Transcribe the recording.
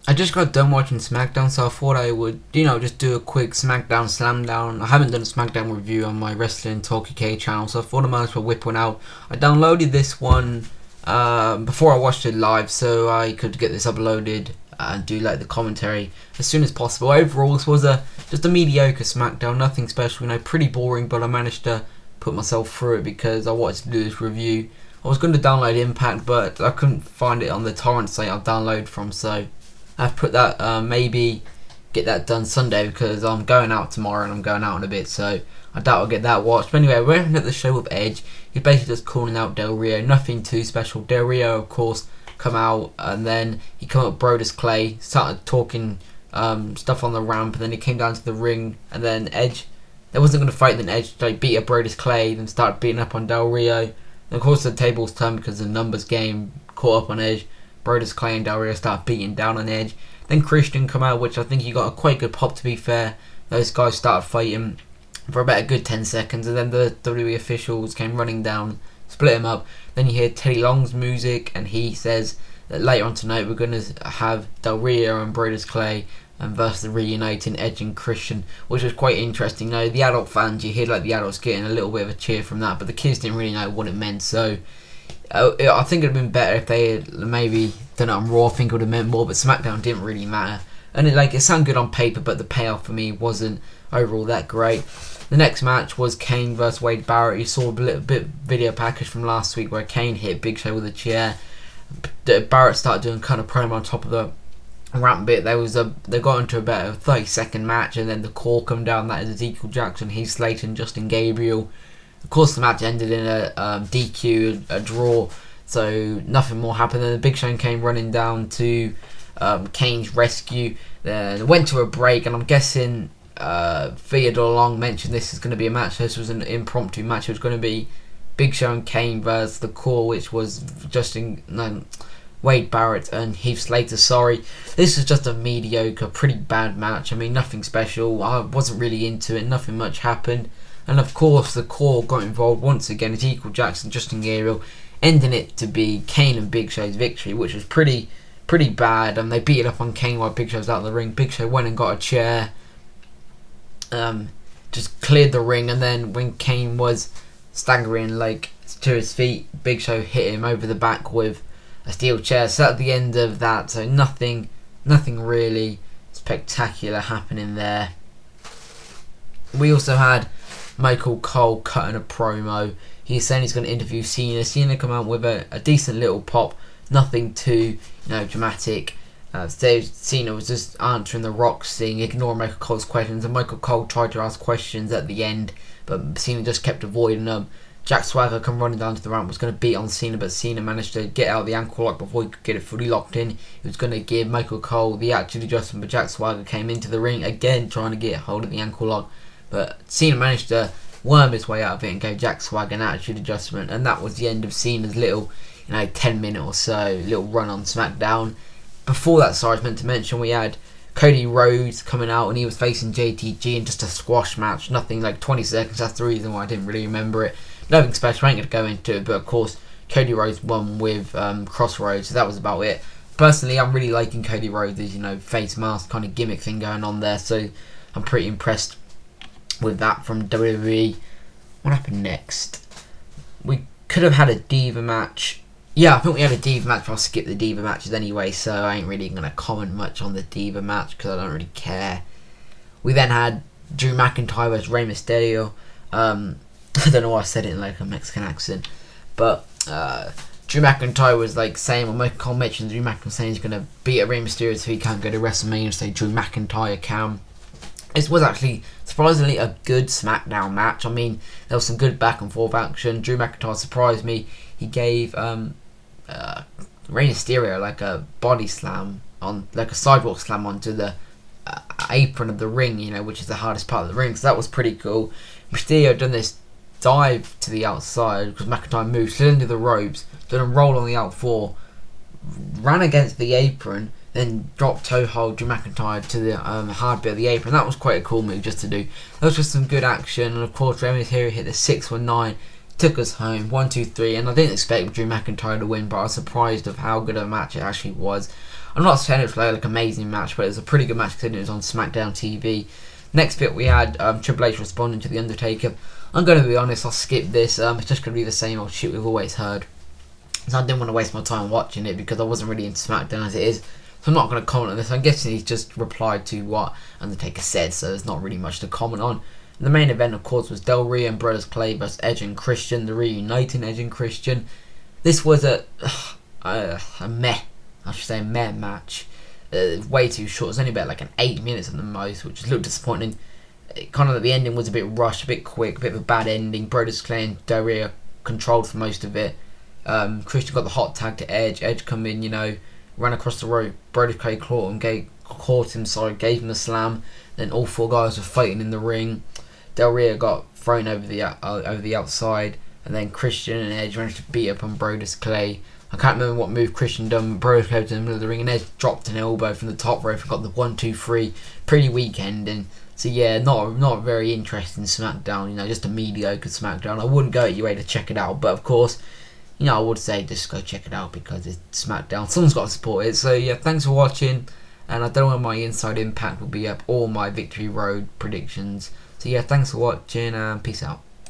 I just got done watching SmackDown, so I thought I would, just do a quick SmackDown SlamDown. I haven't done a SmackDown review on my Wrestling Talk UK channel, so I thought I might as well whip one out. I downloaded this one before I watched it live, so I could get this uploaded and do like the commentary as soon as possible. Overall, this was just a mediocre SmackDown, nothing special, pretty boring, but I managed to put myself through it because I wanted to do this review. I was going to download Impact, but I couldn't find it on the torrent site I'll download from, so I've put that, maybe get that done Sunday because I'm going out tomorrow and I'm going out in a bit, so I doubt I'll get that watched. But anyway, we're at the show with Edge. He's basically just calling out Del Rio, nothing too special. Del Rio, of course, come out and then he come up with Brodus Clay, started talking stuff on the ramp, and then he came down to the ring, and then Edge, they wasn't going to fight, then Edge beat up Brodus Clay, then started beating up on Del Rio. And of course the tables turned because the numbers game caught up on Edge. Brodus Clay and Del Rio start beating down on Edge. Then Christian come out, which I think he got a quite good pop, to be fair. Those guys started fighting for about a good 10 seconds, and then the WWE officials came running down, split him up. Then you hear Teddy Long's music, and he says that later on tonight we're going to have Del Rio and Brodus Clay versus the Reuniting Edge and Christian, which was quite interesting. The adult fans, you hear the adults getting a little bit of a cheer from that, but the kids didn't really know what it meant, so I think it would have been better if they had maybe done it on Raw. I think it would have meant more, but SmackDown didn't really matter. And it sounded good on paper, but the payoff for me wasn't overall that great. The next match was Kane versus Wade Barrett. You saw a little bit video package from last week where Kane hit Big Show with a chair. Barrett started doing kind of promo on top of the ramp bit. They got into about a 30-second match, and then the call come down that is Ezekiel Jackson, Heath Slater, and Justin Gabriel. Of course, the match ended in a DQ, a draw, so nothing more happened. Then the Big Show came running down to Kane's rescue. Then went to a break, and I'm guessing Theodore Long mentioned this is going to be a match. This was an impromptu match. It was going to be Big Show and Kane versus the Core, which was Wade Barrett and Heath Slater. Sorry, this is just a mediocre, pretty bad match. Nothing special. I wasn't really into it. Nothing much happened. And of course, the Core got involved once again. Ezekiel Jackson, Justin Gabriel, ending it to be Kane and Big Show's victory, which was pretty bad. And they beat it up on Kane while Big Show's out of the ring. Big Show went and got a chair, just cleared the ring, and then when Kane was staggering to his feet, Big Show hit him over the back with a steel chair. So at the end of that, so nothing really spectacular happening there. We also had Michael Cole cutting a promo. He's saying he's going to interview Cena. Cena come out with a decent little pop, nothing too dramatic. Cena was just answering the Rock's thing, ignoring Michael Cole's questions, and Michael Cole tried to ask questions at the end, but Cena just kept avoiding them. Jack Swagger come running down to the ramp, was going to beat on Cena, but Cena managed to get out of the ankle lock before he could get it fully locked in. He was going to give Michael Cole the attitude adjustment, but Jack Swagger came into the ring again trying to get hold of the ankle lock. But Cena managed to worm his way out of it and gave Jack Swagger an attitude adjustment, and that was the end of Cena's little, 10-minute or so little run on SmackDown. Before that, I was meant to mention we had Cody Rhodes coming out, and he was facing JTG in just a squash match, nothing 20 seconds. That's the reason why I didn't really remember it. Nothing special, I ain't going to go into it, but of course Cody Rhodes won with Crossroads, so that was about it. Personally, I'm really liking Cody Rhodes' face mask kind of gimmick thing going on there, so I'm pretty impressed with that from WWE. What happened next? We could have had a Diva match. Yeah, I think we had a Diva match, but I'll skip the Diva matches anyway, so I ain't really going to comment much on the Diva match because I don't really care. We then had Drew McIntyre versus Rey Mysterio. I don't know why I said it in a Mexican accent, but Drew McIntyre was saying, when Michael Cole mentioned Drew McIntyre saying he's going to beat Rey Mysterio so he can't go to WrestleMania, so Drew McIntyre can. This was actually surprisingly a good SmackDown match. There was some good back and forth action. Drew McIntyre surprised me. He gave Rey Mysterio a body slam, on a sidewalk slam onto the apron of the ring, which is the hardest part of the ring. So that was pretty cool. Mysterio done this dive to the outside because McIntyre moved, slid into the ropes, done a roll on the out four, ran against the apron, then drop toe hold Drew McIntyre to the hard bit of the apron. That was quite a cool move just to do. That was just some good action, and of course Rey Mysterio hit the 619, took us home 1, 2, 3, and I didn't expect Drew McIntyre to win, but I was surprised of how good a match it actually was. I'm not saying it was like an amazing match, but it was a pretty good match considering it was on SmackDown TV. Next bit we had Triple H responding to the Undertaker. I'm going to be honest, I'll skip this. It's just going to be the same old shit we've always heard. So I didn't want to waste my time watching it because I wasn't really into SmackDown as it is. So I'm not going to comment on this. I'm guessing he's just replied to what Undertaker said, so there's not really much to comment on. The main event, of course, was Del Rio and Brodus Clay vs Edge and Christian, the reuniting Edge and Christian. This was a meh, I should say, meh match. Way too short. It was only about like 8 minutes at the most, which looked disappointing. Kind of the ending was a bit rushed, a bit quick, a bit of a bad ending. Brodus Clay and Del Rio controlled for most of it. Christian got the hot tag to Edge. Edge come in, ran across the rope. Brodus Clay caught him, gave him a slam. Then all four guys were fighting in the ring. Del Rio got thrown over the outside, and then Christian and Edge managed to beat up on Brodus Clay. I can't remember what move Christian done. Brodus Clay was in the middle of the ring, and Edge dropped an elbow from the top rope and got the 1-2-3. Pretty weak ending. So yeah, not very interesting SmackDown. Just a mediocre SmackDown. I wouldn't go at your way to check it out, but of course, I would say just go check it out because it's SmackDown. Someone's got to support it. So yeah, thanks for watching. And I don't know when my Inside Impact will be up or my Victory Road predictions. So yeah, thanks for watching and peace out.